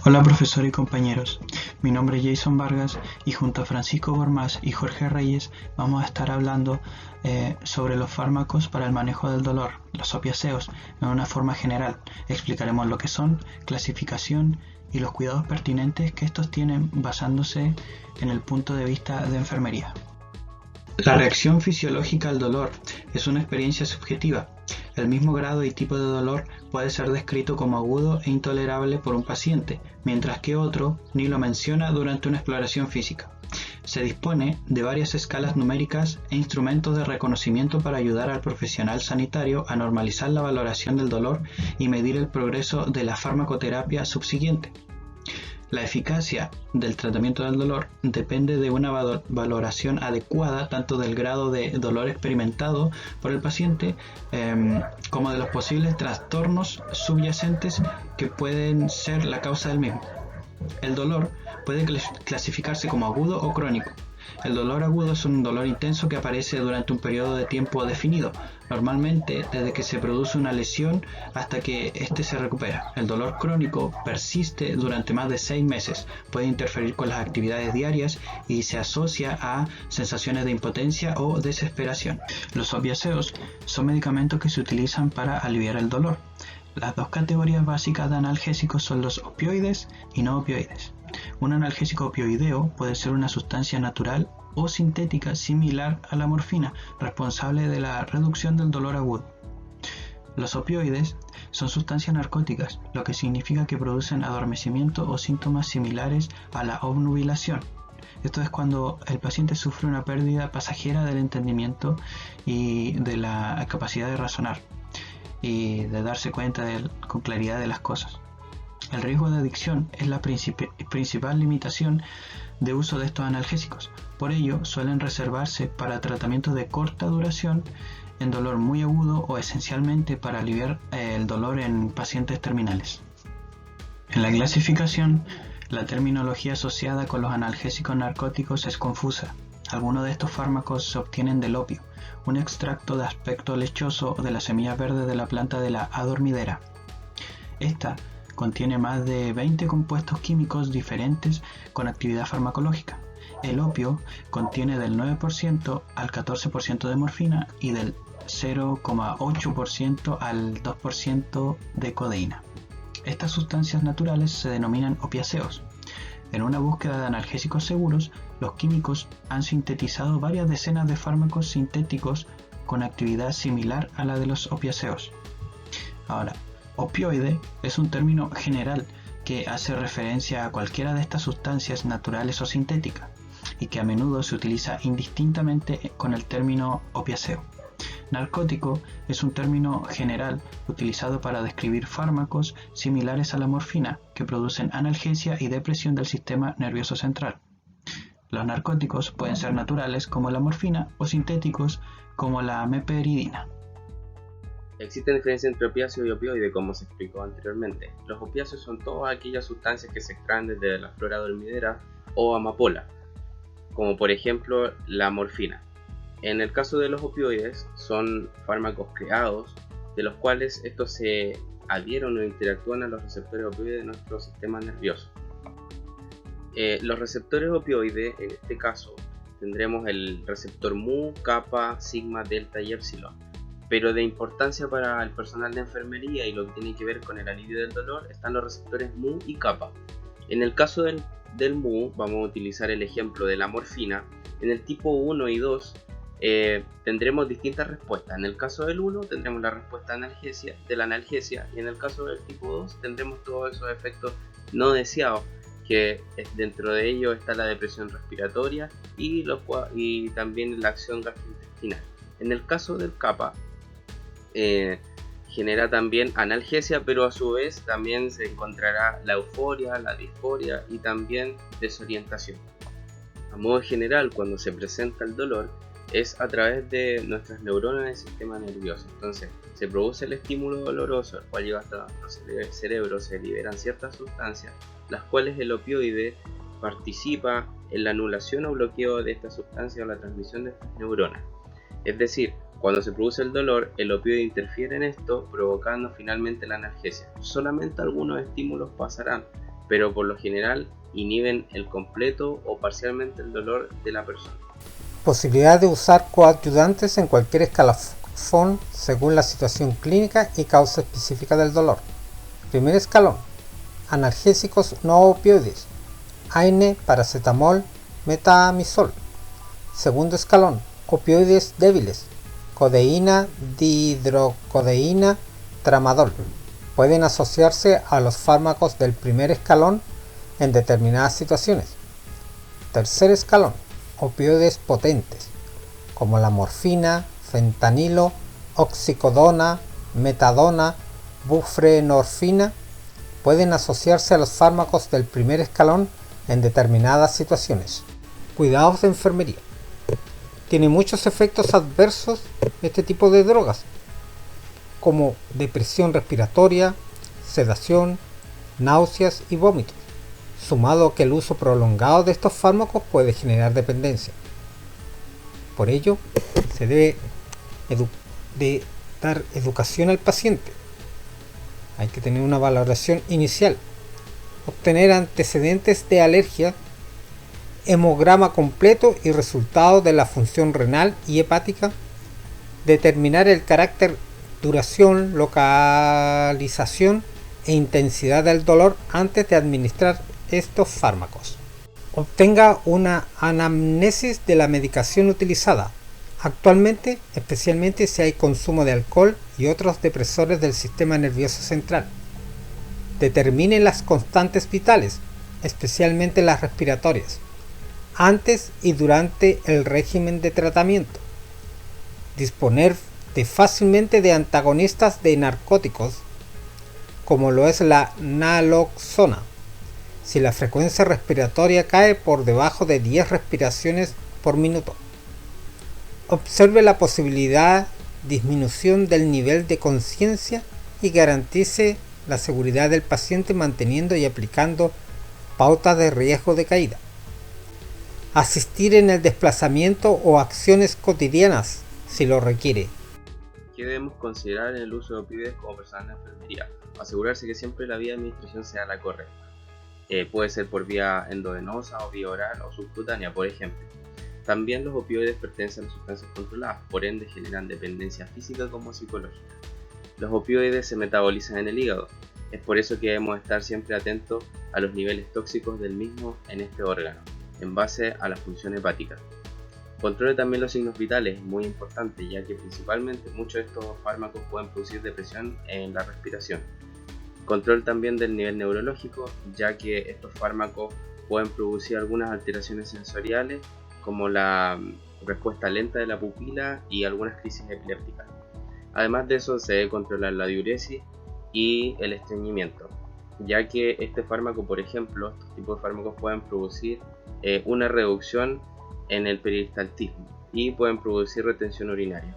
Hola profesor y compañeros, mi nombre es Jason Vargas y junto a Francisco Gormaz y Jorge Reyes vamos a estar hablando sobre los fármacos para el manejo del dolor, los opiáceos, en una forma general. Explicaremos lo que son, clasificación y los cuidados pertinentes que estos tienen basándose en el punto de vista de enfermería. La reacción fisiológica al dolor es una experiencia subjetiva. El mismo grado y tipo de dolor puede ser descrito como agudo e intolerable por un paciente, mientras que otro ni lo menciona durante una exploración física. Se dispone de varias escalas numéricas e instrumentos de reconocimiento para ayudar al profesional sanitario a normalizar la valoración del dolor y medir el progreso de la farmacoterapia subsiguiente. La eficacia del tratamiento del dolor depende de una valoración adecuada tanto del grado de dolor experimentado por el paciente como de los posibles trastornos subyacentes que pueden ser la causa del mismo. El dolor puede clasificarse como agudo o crónico. El dolor agudo es un dolor intenso que aparece durante un periodo de tiempo definido, normalmente desde que se produce una lesión hasta que éste se recupera. El dolor crónico persiste durante más de 6 meses, puede interferir con las actividades diarias y se asocia a sensaciones de impotencia o desesperación. Los opiáceos son medicamentos que se utilizan para aliviar el dolor. Las dos categorías básicas de analgésicos son los opioides y no opioides. Un analgésico opioideo puede ser una sustancia natural o sintética similar a la morfina, responsable de la reducción del dolor agudo. Los opioides son sustancias narcóticas, lo que significa que producen adormecimiento o síntomas similares a la obnubilación. Esto es cuando el paciente sufre una pérdida pasajera del entendimiento y de la capacidad de razonar y de darse cuenta con claridad de las cosas. El riesgo de adicción es la principal limitación de uso de estos analgésicos. Por ello, suelen reservarse para tratamientos de corta duración en dolor muy agudo o esencialmente para aliviar el dolor en pacientes terminales. En la clasificación, la terminología asociada con los analgésicos narcóticos es confusa. Algunos de estos fármacos se obtienen del opio, un extracto de aspecto lechoso de las semillas verdes de la planta de la adormidera. Esta contiene más de 20 compuestos químicos diferentes con actividad farmacológica. El opio contiene del 9% al 14% de morfina y del 0,8% al 2% de codeína. Estas sustancias naturales se denominan opiáceos. En una búsqueda de analgésicos seguros, los químicos han sintetizado varias decenas de fármacos sintéticos con actividad similar a la de los opiáceos. Ahora, opioide es un término general que hace referencia a cualquiera de estas sustancias naturales o sintéticas y que a menudo se utiliza indistintamente con el término opiáceo. Narcótico es un término general utilizado para describir fármacos similares a la morfina que producen analgesia y depresión del sistema nervioso central. Los narcóticos pueden ser naturales como la morfina o sintéticos como la meperidina. Existe diferencia entre opiáceo y opioide, como se explicó anteriormente. Los opiáceos son todas aquellas sustancias que se extraen desde la flora adormidera o amapola, como por ejemplo la morfina. En el caso de los opioides, son fármacos creados, de los cuales estos se adhieren o interactúan a los receptores opioides de nuestro sistema nervioso. Los receptores opioides, en este caso, tendremos el receptor mu, kappa, sigma, delta y epsilon. Pero de importancia para el personal de enfermería y lo que tiene que ver con el alivio del dolor están los receptores mu y kappa. En el caso del mu, vamos a utilizar el ejemplo de la morfina. En el tipo 1 y 2 tendremos distintas respuestas. En el caso del 1 tendremos la respuesta de la analgesia y en el caso del tipo 2 tendremos todos esos efectos no deseados, que dentro de ellos está la depresión respiratoria y también la acción gastrointestinal. En el caso del kappa, genera también analgesia, pero a su vez también se encontrará la euforia, la disforia y también desorientación. A modo general, cuando se presenta el dolor es a través de nuestras neuronas del sistema nervioso. Entonces se produce el estímulo doloroso, el cual llega hasta el cerebro, se liberan ciertas sustancias, las cuales el opioide participa en la anulación o bloqueo de esta sustancia o la transmisión de estas neuronas. Es decir, cuando se produce el dolor, el opioide interfiere en esto, provocando finalmente la analgesia. Solamente algunos estímulos pasarán, pero por lo general inhiben el completo o parcialmente el dolor de la persona. Posibilidad de usar coadyuvantes en cualquier escalafón según la situación clínica y causa específica del dolor. Primer escalón: analgésicos no opioides, AINE, paracetamol, metamizol. Segundo escalón: opioides débiles, codeína, dihidrocodeína, tramadol. Pueden asociarse a los fármacos del primer escalón en determinadas situaciones. Tercer escalón: opioides potentes, como la morfina, fentanilo, oxicodona, metadona, buprenorfina. Pueden asociarse a los fármacos del primer escalón en determinadas situaciones. Cuidados de enfermería. Tiene muchos efectos adversos este tipo de drogas, como depresión respiratoria, sedación, náuseas y vómitos, sumado a que el uso prolongado de estos fármacos puede generar dependencia. Por ello, se debe dar educación al paciente. Hay que tener una valoración inicial, obtener antecedentes de alergia, hemograma completo y resultados de la función renal y hepática, determinar el carácter, duración, localización e intensidad del dolor antes de administrar estos fármacos. Obtenga una anamnesis de la medicación utilizada, actualmente, especialmente si hay consumo de alcohol y otros depresores del sistema nervioso central. Determine las constantes vitales, especialmente las respiratorias, antes y durante el régimen de tratamiento. Disponer fácilmente de antagonistas de narcóticos, como lo es la naloxona, si la frecuencia respiratoria cae por debajo de 10 respiraciones por minuto. Observe la posibilidad de disminución del nivel de conciencia y garantice la seguridad del paciente manteniendo y aplicando pautas de riesgo de caída. Asistir en el desplazamiento o acciones cotidianas si lo requiere. ¿Qué debemos considerar en el uso de opioides como personal de enfermería? Asegurarse que siempre la vía de administración sea la correcta. Puede ser por vía endovenosa o vía oral o subcutánea, por ejemplo. También los opioides pertenecen a sustancias controladas, por ende generan dependencia física como psicológica. Los opioides se metabolizan en el hígado, es por eso que debemos estar siempre atentos a los niveles tóxicos del mismo en este órgano, en base a la función hepática. Controle también los signos vitales, es muy importante, ya que principalmente muchos de estos fármacos pueden producir depresión en la respiración. Control también del nivel neurológico, ya que estos fármacos pueden producir algunas alteraciones sensoriales, como la respuesta lenta de la pupila y algunas crisis epilépticas. Además de eso, se debe controlar la diuresis y el estreñimiento, ya que este fármaco, por ejemplo, estos tipos de fármacos pueden producir una reducción en el peristaltismo y pueden producir retención urinaria.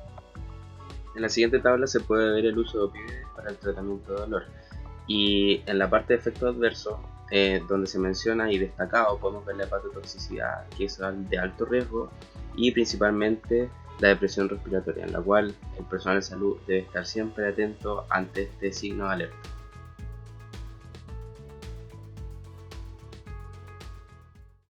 En la siguiente tabla se puede ver el uso de opioides para el tratamiento de dolor, y en la parte de efectos adversos, donde se menciona y destacado, podemos ver la hepatotoxicidad, que es de alto riesgo, y principalmente la depresión respiratoria, en la cual el personal de salud debe estar siempre atento ante este signo de alerta.